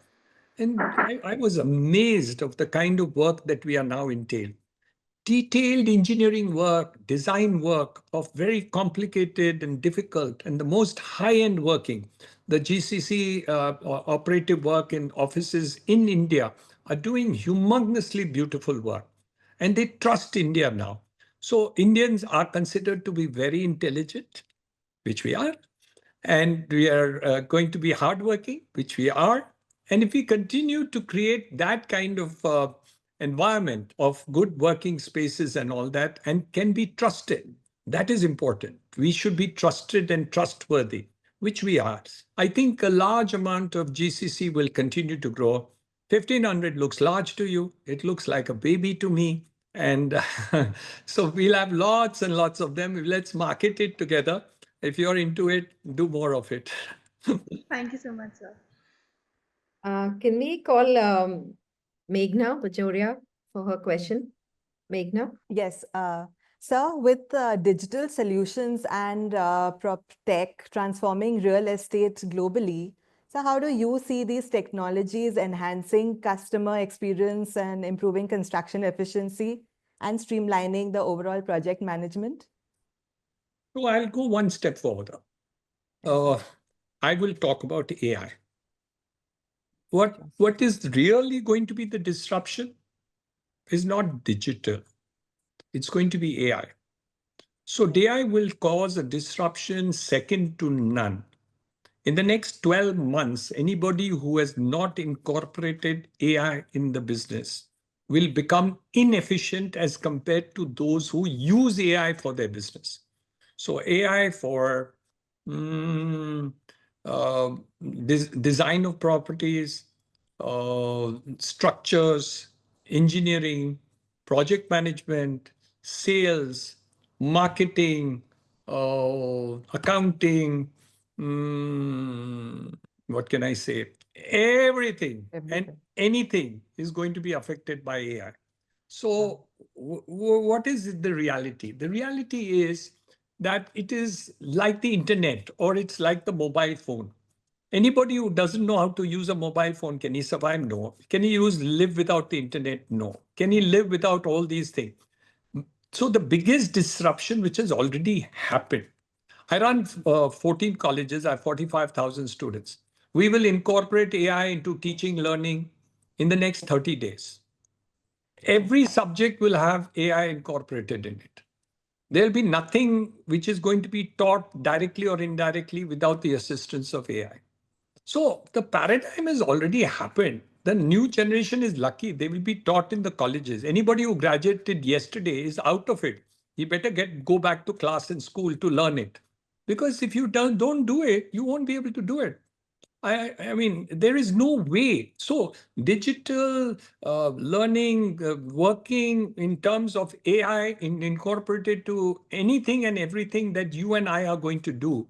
And I was amazed of the kind of work that we are now entailed. Detailed engineering work, design work of very complicated and difficult and the most high-end working. The GCC operative work in offices in India are doing humongously beautiful work. And they trust India now. So Indians are considered to be very intelligent, which we are. And we are going to be hardworking, which we are. And if we continue to create that kind of environment of good working spaces and all that, and can be trusted, that is important. We should be trusted and trustworthy, which we are. I think a large amount of GCC will continue to grow. 1,500 looks large to you. It looks like a baby to me. And so we'll have lots and lots of them. Let's market it together. If you're into it, do more of it. Thank you so much, sir. Can we call Meghna Bajoria for her question? Meghna? Yes, sir, with digital solutions and prop tech transforming real estate globally, so how do you see these technologies enhancing customer experience and improving construction efficiency and streamlining the overall project management? So I'll go one step further. I will talk about AI. What is really going to be the disruption is not digital. It's going to be AI. So AI will cause a disruption second to none. In the next 12 months, anybody who has not incorporated AI in the business will become inefficient as compared to those who use AI for their business. So AI for design of properties, structures, engineering, project management, sales, marketing, accounting, what can I say? Everything and anything is going to be affected by AI. So what is the reality? The reality is that it is like the internet or it's like the mobile phone. Anybody who doesn't know how to use a mobile phone, can he survive? No. Can he live without the internet? No. Can he live without all these things? So the biggest disruption which has already happened. I run 14 colleges. I have 45,000 students. We will incorporate AI into teaching, learning in the next 30 days. Every subject will have AI incorporated in it. There'll be nothing which is going to be taught directly or indirectly without the assistance of AI. So the paradigm has already happened. The new generation is lucky. They will be taught in the colleges. Anybody who graduated yesterday is out of it. You better go back to class and school to learn it. Because if you don't do it, you won't be able to do it. I mean, there is no way. So digital learning, working in terms of AI incorporated to anything and everything that you and I are going to do.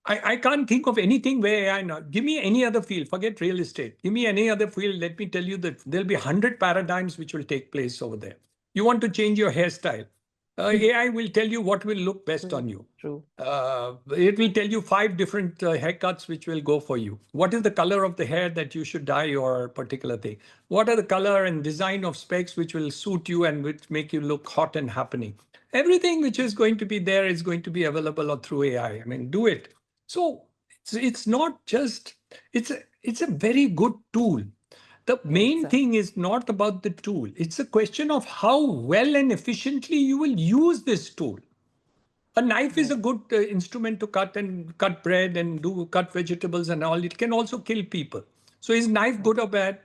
I can't think of anything where AI not. Give me any other field, forget real estate. Give me any other field. Let me tell you that there'll be 100 paradigms which will take place over there. You want to change your hairstyle. AI will tell you what will look best on you. True. It will tell you 5 different haircuts which will go for you. What is the color of the hair that you should dye your particular thing? What are the color and design of specs which will suit you and which make you look hot and happening? Everything which is going to be there is going to be available or through AI. I mean, do it. So it's not just, it's a very good tool. The main sir. thing is not about the tool. It's a question of how well and efficiently you will use this tool. A knife is a good instrument to cut bread and cut vegetables and all. It can also kill people. So is knife good or bad?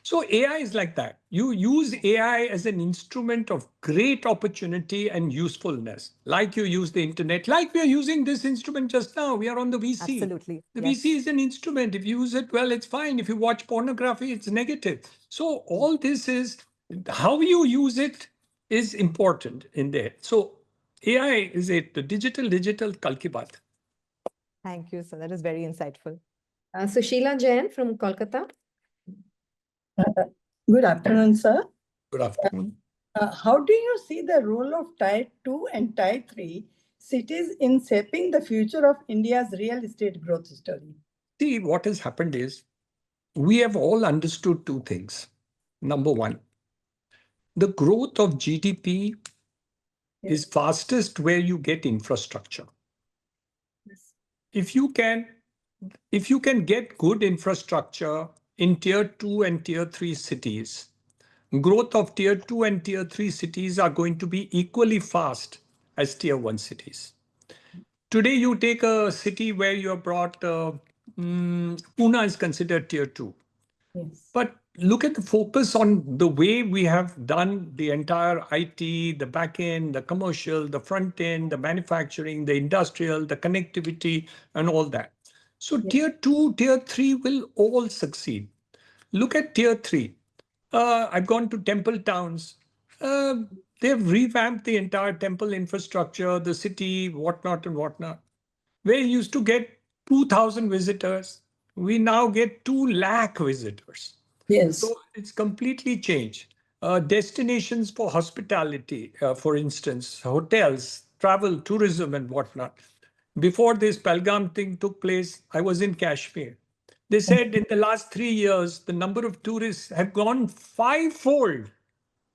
So AI is like that. You use AI as an instrument of great opportunity and usefulness, like you use the internet, like we are using this instrument just now. We are on the VC. Absolutely. The Yes. VC is an instrument. If you use it well, it's fine. If you watch pornography, it's negative. So all this is how you use it is important in there. So AI is it the digital kal ki baat. Thank you, sir. That is very insightful. Sushila Jain from Kolkata. Good afternoon, sir. Good afternoon. How do you see the role of Tier 2 and Tier 3 cities in shaping the future of India's real estate growth story? See, what has happened is we have all understood two things. Number one, the growth of GDP is fastest where you get infrastructure. Yes. If you can get good infrastructure in Tier 2 and Tier 3 cities, growth of Tier 2 and Tier 3 cities are going to be equally fast as Tier 1 cities. Today, you take a city where you have brought, Pune is considered Tier 2. Yes. But look at the focus on the way we have done the entire IT, the back end, the commercial, the front end, the manufacturing, the industrial, the connectivity, and all that. So Tier 2, Tier 3 will all succeed. Look at Tier 3. I've gone to temple towns. They've revamped the entire temple infrastructure, the city, whatnot and whatnot. Where you used to get 2,000 visitors, we now get 2 lakh visitors. Yes. So it's completely changed. Destinations for hospitality, for instance, hotels, travel, tourism, and whatnot. Before this Pelgam thing took place, I was in Kashmir. They said in the last 3 years, the number of tourists have gone fivefold.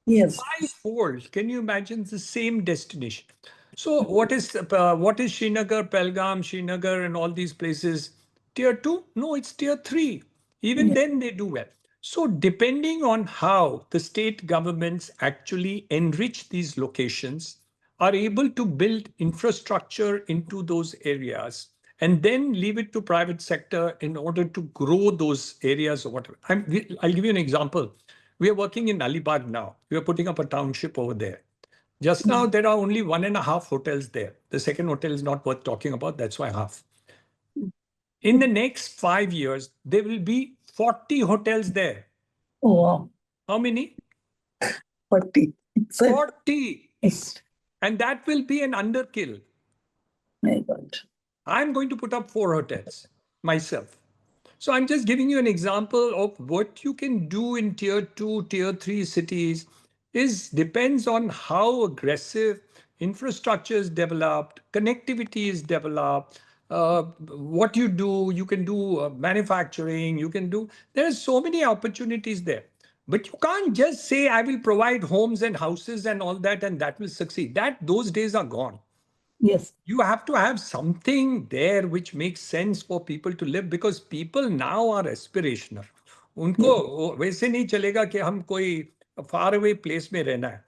Yes. Fivefold. Can you imagine the same destination? So what is Srinagar, Pelgam, Srinagar, and all these places? Tier 2? No, it's Tier 3. Even then they do well. So depending on how the state governments actually enrich these locations, are able to build infrastructure into those areas, and then leave it to private sector in order to grow those areas or whatever. I'll give you an example. We are working in Alibag now. We are putting up a township over there. Just now, there are only 1.5 hotels there. The second hotel is not worth talking about. That's why half. In the next 5 years, there will be 40 hotels there. Oh, wow. How many? 40. 40. Yes. And that will be an underkill. My God. I'm going to put up 4 hotels myself. So I'm just giving you an example of what you can do in Tier 2, Tier 3 cities depends on how aggressive infrastructure is developed, connectivity is developed, what you do, you can do manufacturing, there's so many opportunities there. But you can't just say, I will provide homes and houses and all that, and that will succeed. Those days are gone. Yes. You have to have something there which makes sense for people to live, because people now are aspirational. उनको वैसे नहीं चलेगा कि हम कोई far away place में रहना है.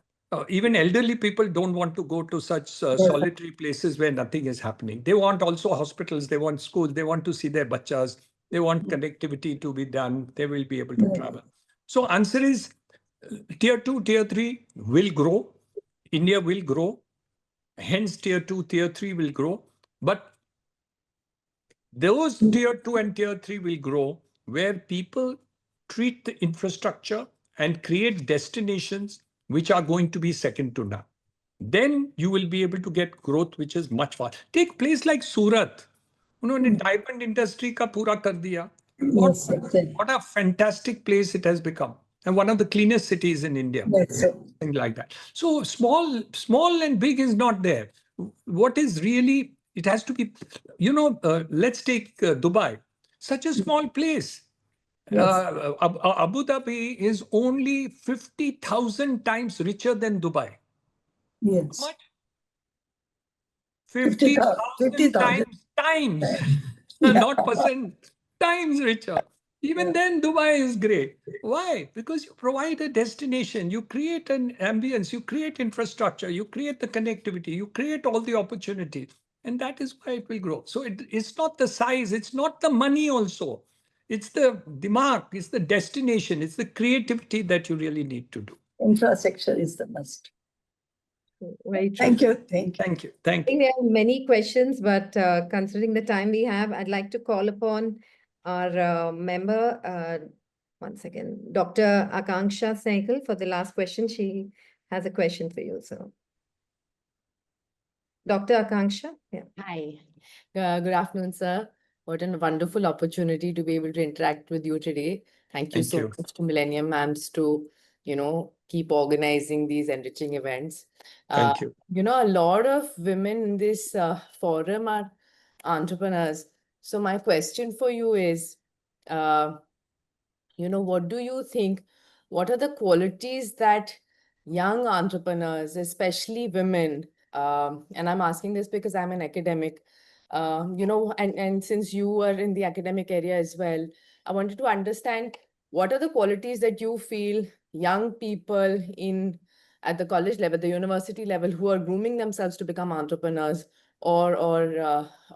Even elderly people don't want to go to such solitary places where nothing is happening. They want also hospitals, they want schools, they want to see their bachas, they want connectivity to be done, they will be able to travel. So answer is Tier 2, Tier 3 will grow. India will grow. Hence, Tier 2, Tier 3 will grow. But those Tier 2 and Tier 3 will grow where people treat the infrastructure and create destinations which are going to be second to none. Then you will be able to get growth which is much faster. Take place like Surat. उन्होंने diamond industry का पूरा कर दिया. Yes, exactly. What a fantastic place it has become. And one of the cleanest cities in India. Yes, sir. Things like that. So small and big is not there. What is really, it has to be, let's take Dubai, such a small place. Yes. Abu Dhabi is only 50,000 times richer than Dubai. Yes. How much? 50,000. 50,000 times, not percent, times richer. Even then, Dubai is great. Why? Because you provide a destination, you create an ambience, you create infrastructure, you create the connectivity, you create all the opportunities. And that is why it will grow. So it's not the size, it's not the money also. It's the dimag, it's the destination, it's the creativity that you really need to do. Infrastructure is the must. Very true. Thank you. Thank you. Thank you. I Thank think you. there are many questions, but considering the time we have, I'd like to call upon our member, one second, Dr. Akanksha Sehgal for the last question. She has a question for you, so. Dr. Akanksha, yeah. Hi, good afternoon, sir. What a wonderful opportunity to be able to interact with you today. Thank you Thank so you. much to Millennium Mams to, keep organizing these enriching events. Thank you. A lot of women in this forum are entrepreneurs. So my question for you is, what do you think? What are the qualities that young entrepreneurs, especially women, and I'm asking this because I'm an academic, and since you are in the academic area as well, I wanted to understand what are the qualities that you feel young people at the college level, the university level, who are grooming themselves to become entrepreneurs, or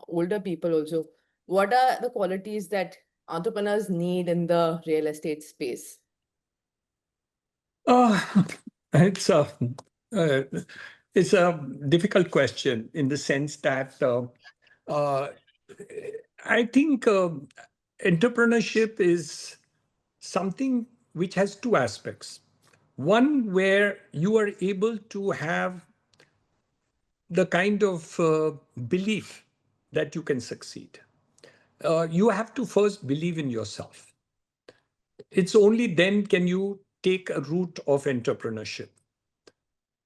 older people also. What are the qualities that entrepreneurs need in the real estate space? It's a uh, it's a difficult question in the sense that I think entrepreneurship is something which has two aspects. One where you are able to have the kind of belief that you can succeed. You have to first believe in yourself. It's only then can you take a route of entrepreneurship.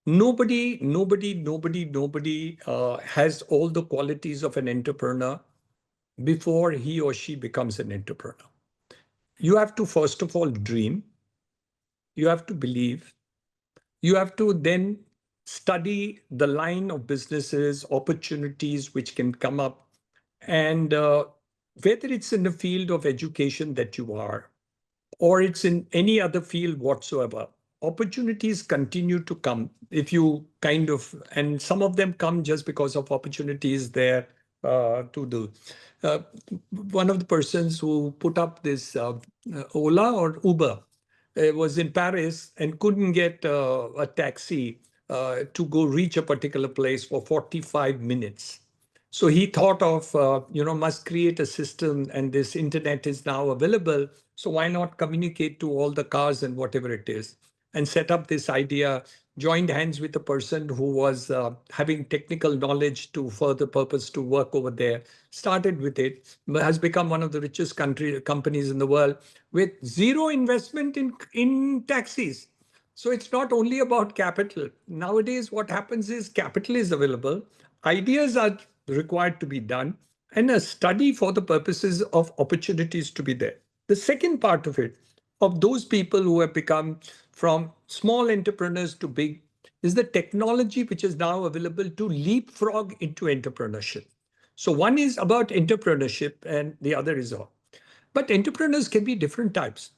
Nobody has all the qualities of an entrepreneur before he or she becomes an entrepreneur. You have to, first of all, dream. You have to believe. You have to then study the line of businesses, opportunities which can come up. And whether it's in the field of education that you are, or it's in any other field whatsoever, opportunities continue to come if you and some of them come just because of opportunities there to do. One of the persons who put up this Ola or Uber was in Paris and couldn't get a taxi to go reach a particular place for 45 minutes. So he thought of, must create a system, and this internet is now available. So why not communicate to all the cars and whatever it is, and set up this idea, joined hands with a person who was having technical knowledge to further purpose to work over there, started with it, has become one of the richest companies in the world with zero investment in taxis. So it's not only about capital. Nowadays, what happens is capital is available, ideas are required to be done, and a study for the purposes of opportunities to be there. The second part of it, of those people who have become from small entrepreneurs to big, is the technology which is now available to leapfrog into entrepreneurship. So one is about entrepreneurship and the other is all. But entrepreneurs can be different types.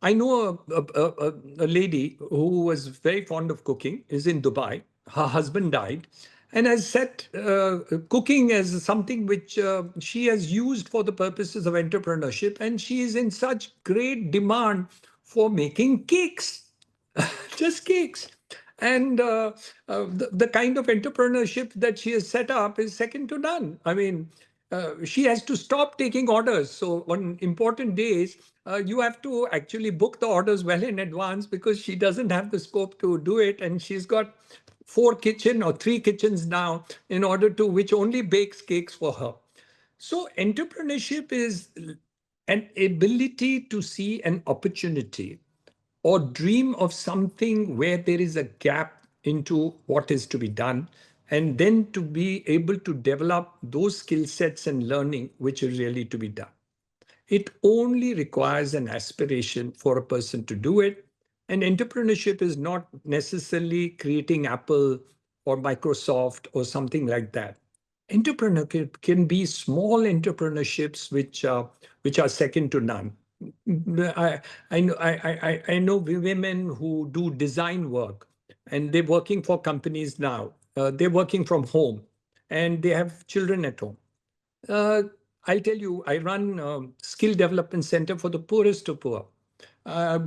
I know a lady who was very fond of cooking, is in Dubai. Her husband died and has set cooking as something which she has used for the purposes of entrepreneurship. And she is in such great demand for making cakes, just cakes. And the kind of entrepreneurship that she has set up is second to none. I mean, she has to stop taking orders. So on important days, you have to actually book the orders well in advance because she doesn't have the scope to do it. And she's got 4 kitchens or 3 kitchens now in order to which only bakes cakes for her. So entrepreneurship is an ability to see an opportunity or dream of something where there is a gap into what is to be done, and then to be able to develop those skill sets and learning which is really to be done. It only requires an aspiration for a person to do it. And entrepreneurship is not necessarily creating Apple or Microsoft or something like that. Entrepreneurship can be small entrepreneurships which are second to none. I know women who do design work, and they're working for companies now. They're working from home, and they have children at home. I'll tell you, I run a skill development center for the poorest of poor.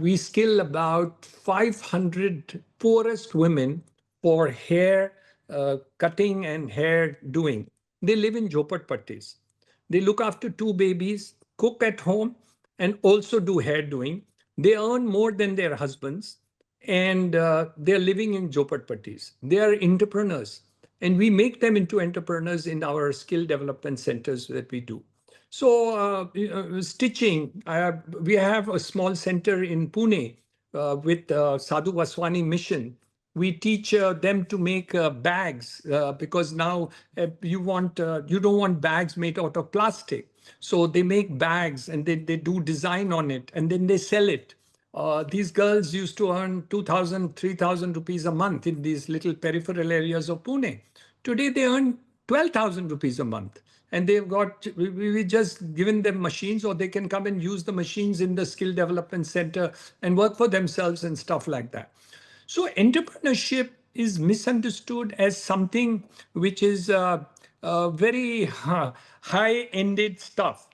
We skill about 500 poorest women for hair cutting and hair doing. They live in jhopatpattis. They look after 2 babies, cook at home, and also do hair doing. They earn more than their husbands, and they're living in jhopatpattis. They are entrepreneurs, and we make them into entrepreneurs in our skill development centers that we do. So stitching, we have a small center in Pune with Sadhu Vaswani Mission. We teach them to make bags because now you don't want bags made out of plastic. So they make bags and they do design on it and then they sell it. These girls used to earn 2,000, 3,000 rupees a month in these little peripheral areas of Pune. Today they earn 12,000 rupees a month. And they've got, we just given them machines, or they can come and use the machines in the skill development center and work for themselves and stuff like that. So entrepreneurship is misunderstood as something which is very high-ended stuff.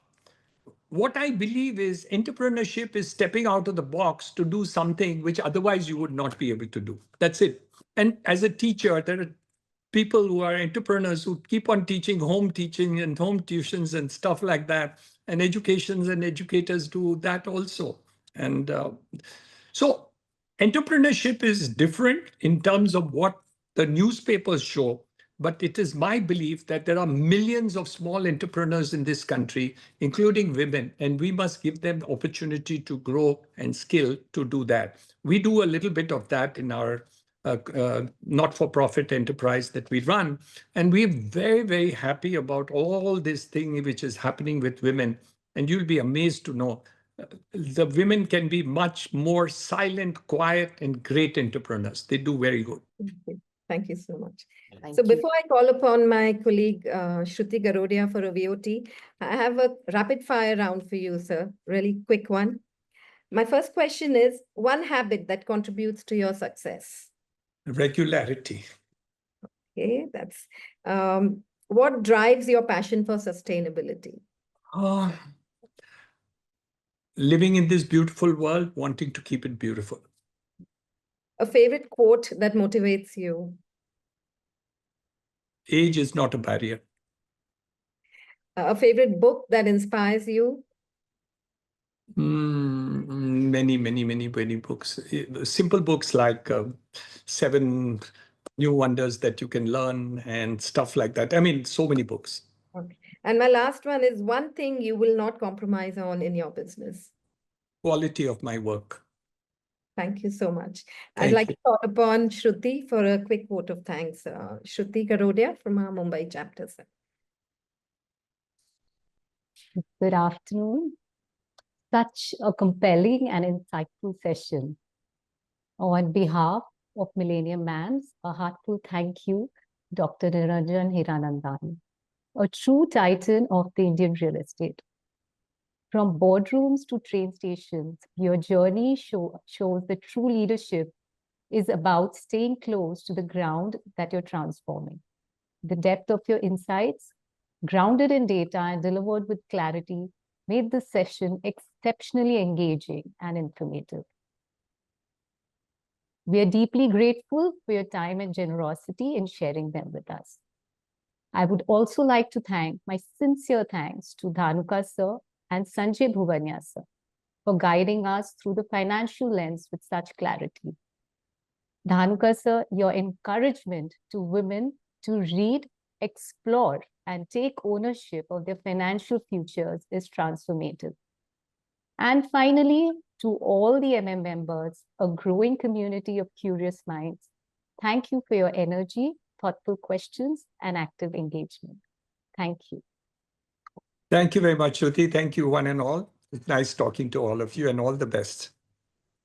What I believe is entrepreneurship is stepping out of the box to do something which otherwise you would not be able to do. That's it. And as a teacher, there are people who are entrepreneurs who keep on teaching home teaching and home tuitions and stuff like that. And educations and educators do that also. And so entrepreneurship is different in terms of what the newspapers show. But it is my belief that there are millions of small entrepreneurs in this country, including women, and we must give them the opportunity to grow and skill to do that. We do a little bit of that in our not-for-profit enterprise that we run. And we're very, very happy about all this thing which is happening with women. And you'll be amazed to know the women can be much more silent, quiet, and great entrepreneurs. They do very good. Thank you so much. Thank So you. before I call upon my colleague Shruti Garodia for a VOT, I have a rapid fire round for you, sir. Really quick one. My first question is, one habit that contributes to your success. Regularity. Okay, that's what drives your passion for sustainability? Living in this beautiful world, wanting to keep it beautiful. A favorite quote that motivates you? Age is not a barrier. A favorite book that inspires you? Many books. Simple books like 7 New Wonders that you can learn and stuff like that. I mean, so many books. Okay. And my last one is one thing you will not compromise on in your business. Quality of my work. Thank you so much. Thank I'd like you. to call upon Shruti for a quick vote of thanks. Shruti Garodia from our Mumbai chapter, sir. Good afternoon. Such a compelling and insightful session. On behalf of Millennium Mams, a heartfelt thank you, Dr. Niranjan Hiranandani, a true titan of the Indian real estate. From boardrooms to train stations, your journey shows that true leadership is about staying close to the ground that you're transforming. The depth of your insights, grounded in data and delivered with clarity, made this session exceptionally engaging and informative. We are deeply grateful for your time and generosity in sharing them with us. I would also like to thank my sincere thanks to Dhanuka sir and Sanjay Bhuvania sir for guiding us through the financial lens with such clarity. Dhanuka sir, your encouragement to women to read, explore, and take ownership of their financial futures is transformative. And finally, to all the MM members, a growing community of curious minds, thank you for your energy, thoughtful questions, and active engagement. Thank you. Thank you very much, Shruti. Thank you, one and all. It's nice talking to all of you, and all the best.